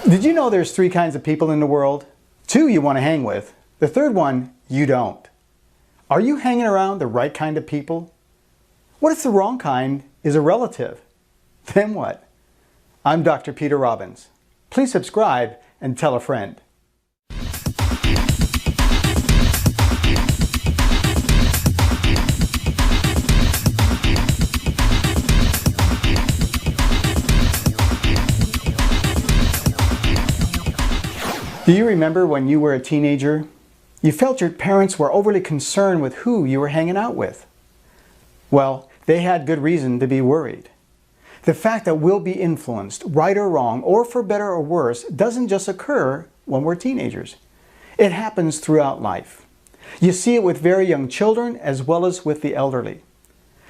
Did you know there's 3 kinds of people in the world? 2 you want to hang with. The third one, you don't. Are you hanging around the right kind of people? What if the wrong kind is a relative? Then what? I'm Dr. Peter Robbins. Please subscribe and tell a friend. Do you remember when you were a teenager? You felt your parents were overly concerned with who you were hanging out with. Well, they had good reason to be worried. The fact that we'll be influenced, right or wrong, or for better or worse, doesn't just occur when we're teenagers. It happens throughout life. You see it with very young children as well as with the elderly.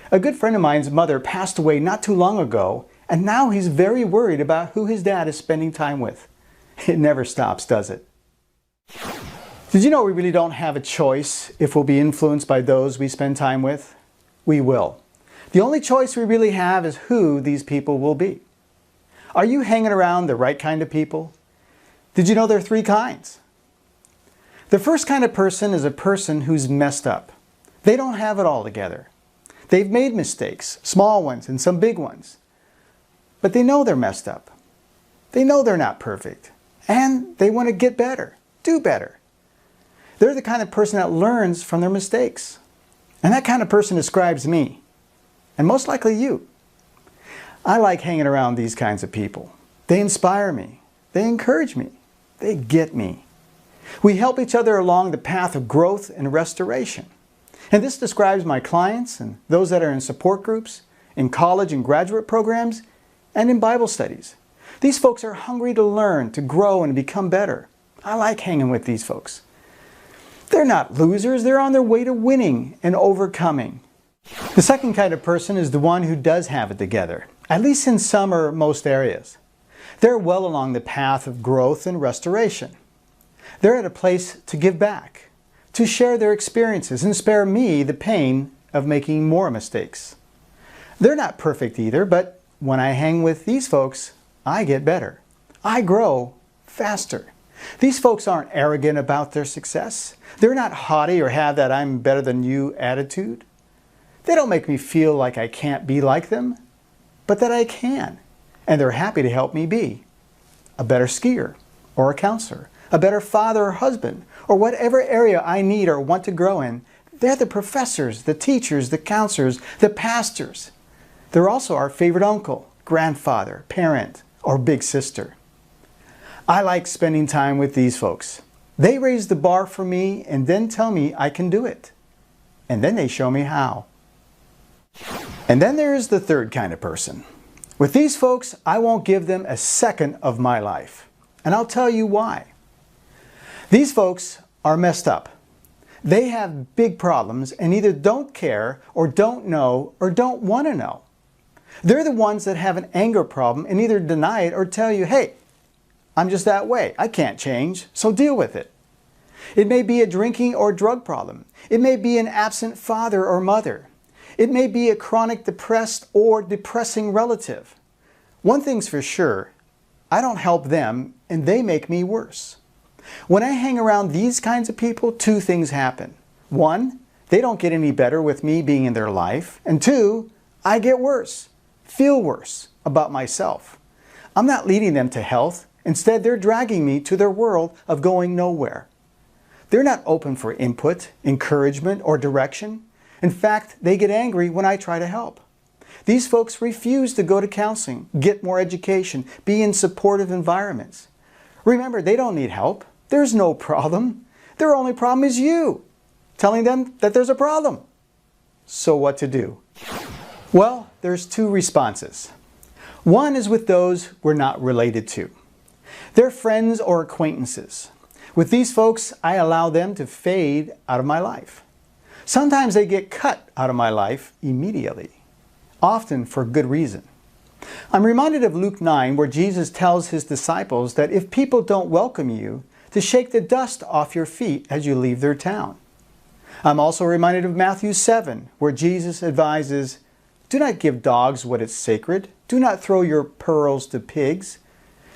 A good friend of mine's mother passed away not too long ago, and now he's very worried about who his dad is spending time with. It never stops, does it? Did you know we really don't have a choice if we'll be influenced by those we spend time with? We will. The only choice we really have is who these people will be. Are you hanging around the right kind of people? Did you know there are 3 kinds? The first kind of person is a person who's messed up. They don't have it all together. They've made mistakes, small ones and some big ones. But they know they're messed up. They know they're not perfect. And they want to get better, do better. They're the kind of person that learns from their mistakes. And that kind of person describes me. And most likely you. I like hanging around these kinds of people. They inspire me. They encourage me. They get me. We help each other along the path of growth and restoration. And this describes my clients and those that are in support groups, in college and graduate programs, and in Bible studies. These folks are hungry to learn, to grow, and become better. I like hanging with these folks. They're not losers. They're on their way to winning and overcoming. The second kind of person is the one who does have it together, at least in some or most areas. They're well along the path of growth and restoration. They're at a place to give back, to share their experiences and spare me the pain of making more mistakes. They're not perfect either, but when I hang with these folks, I get better. I grow faster. These folks aren't arrogant about their success. They're not haughty or have that I'm better than you attitude. They don't make me feel like I can't be like them, but that I can. And they're happy to help me be a better skier or a counselor, a better father or husband, or whatever area I need or want to grow in. They're the professors, the teachers, the counselors, the pastors. They're also our favorite uncle, grandfather, parent, or big sister. I like spending time with these folks. They raise the bar for me and then tell me I can do it. And then they show me how. And then there is the third kind of person. With these folks, I won't give them a second of my life. And I'll tell you why. These folks are messed up. They have big problems and either don't care or don't know or don't want to know. They're the ones that have an anger problem and either deny it or tell you, hey, I'm just that way. I can't change, so deal with it. It may be a drinking or drug problem. It may be an absent father or mother. It may be a chronic depressed or depressing relative. One thing's for sure, I don't help them and they make me worse. When I hang around these kinds of people, 2 things happen. 1, they don't get any better with me being in their life. And 2, I get worse, feel worse about myself. I'm not leading them to health. Instead, they're dragging me to their world of going nowhere. They're not open for input, encouragement, or direction. In fact, they get angry when I try to help. These folks refuse to go to counseling, get more education, be in supportive environments. Remember, they don't need help. There's no problem. Their only problem is you, telling them that there's a problem. So what to do? Well, there's 2 responses. One is with those we're not related to. They're friends or acquaintances. With these folks, I allow them to fade out of my life. Sometimes they get cut out of my life immediately, often for good reason. I'm reminded of Luke 9, where Jesus tells his disciples that if people don't welcome you, to shake the dust off your feet as you leave their town. I'm also reminded of Matthew 7, where Jesus advises, "Do not give dogs what is sacred. Do not throw your pearls to pigs.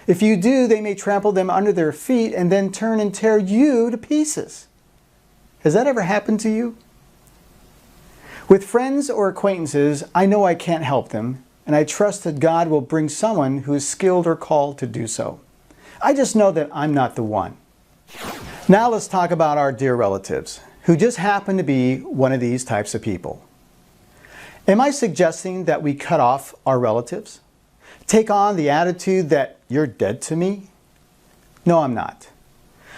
If you do, they may trample them under their feet and then turn and tear you to pieces. Has that ever happened to you? With friends or acquaintances, I know I can't help them, and I trust that God will bring someone who is skilled or called to do so. I just know that I'm not the one. Now let's talk about our dear relatives, who just happen to be one of these types of people. Am I suggesting that we cut off our relatives? Take on the attitude that you're dead to me? No, I'm not.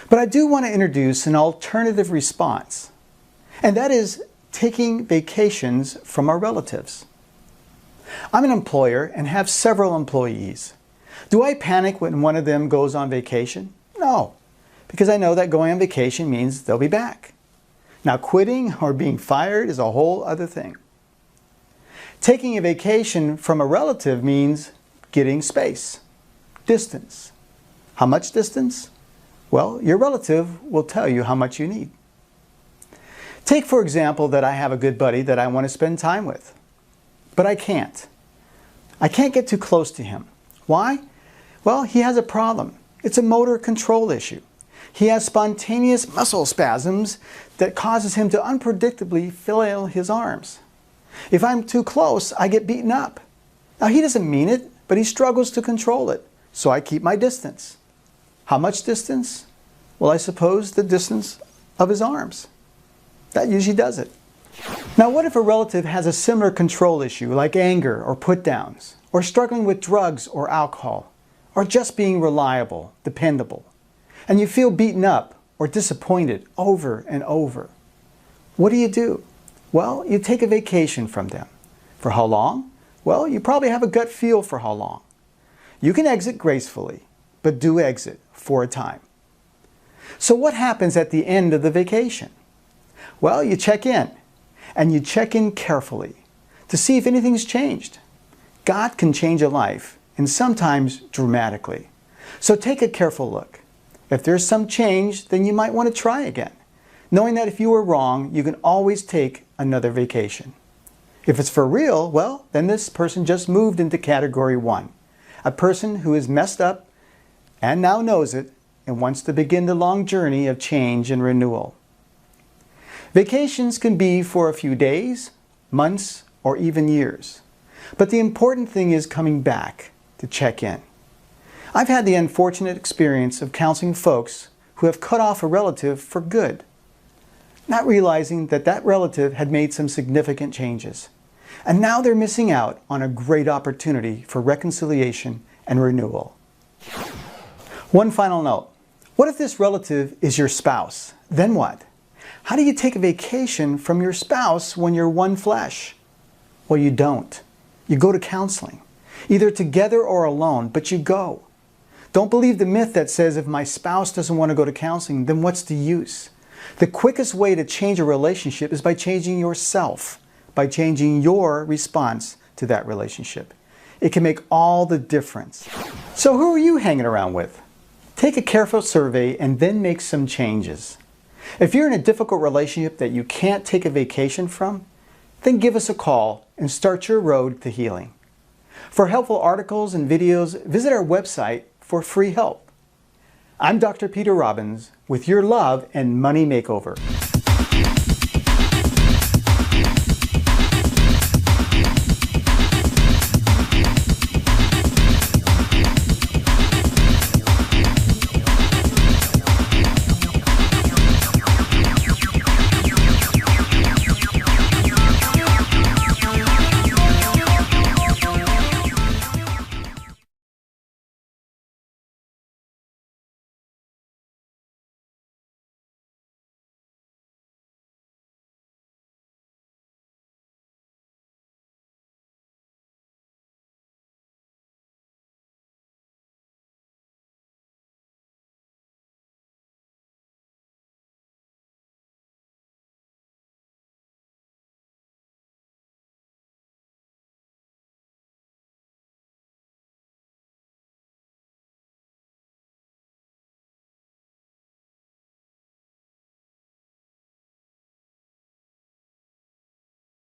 But I do want to introduce an alternative response, and that is taking vacations from our relatives. I'm an employer and have several employees. Do I panic when one of them goes on vacation? No, because I know that going on vacation means they'll be back. Now, quitting or being fired is a whole other thing. Taking a vacation from a relative means getting space, distance. How much distance? Well, your relative will tell you how much you need. Take, for example, that I have a good buddy that I want to spend time with, but I can't. I can't get too close to him. Why? Well, he has a problem. It's a motor control issue. He has spontaneous muscle spasms that causes him to unpredictably flail his arms. If I'm too close, I get beaten up. Now, he doesn't mean it, but he struggles to control it, so I keep my distance. How much distance? Well, I suppose the distance of his arms. That usually does it. Now, what if a relative has a similar control issue like anger or put-downs, or struggling with drugs or alcohol, or just being reliable, dependable, and you feel beaten up or disappointed over and over? What do? Well, you take a vacation from them. For how long? Well, you probably have a gut feel for how long. You can exit gracefully, but do exit for a time. So what happens at the end of the vacation? Well, you check in, and you check in carefully to see if anything's changed. God can change a life, and sometimes dramatically. So take a careful look. If there's some change, then you might want to try again, knowing that if you were wrong, you can always take another vacation. If it's for real, well, then this person just moved into category 1, a person who is messed up and now knows it and wants to begin the long journey of change and renewal. Vacations can be for a few days, months, or even years. But the important thing is coming back to check in. I've had the unfortunate experience of counseling folks who have cut off a relative for good, not realizing that that relative had made some significant changes. And now they're missing out on a great opportunity for reconciliation and renewal. One final note. What if this relative is your spouse? Then what? How do you take a vacation from your spouse when you're one flesh? Well, you don't. You go to counseling, either together or alone, but you go. Don't believe the myth that says if my spouse doesn't want to go to counseling, then what's the use? The quickest way to change a relationship is by changing yourself, by changing your response to that relationship. It can make all the difference. So who are you hanging around with? Take a careful survey and then make some changes. If you're in a difficult relationship that you can't take a vacation from, then give us a call and start your road to healing. For helpful articles and videos, visit our website for free help. I'm Dr. Peter Robbins with your Love and Money Makeover.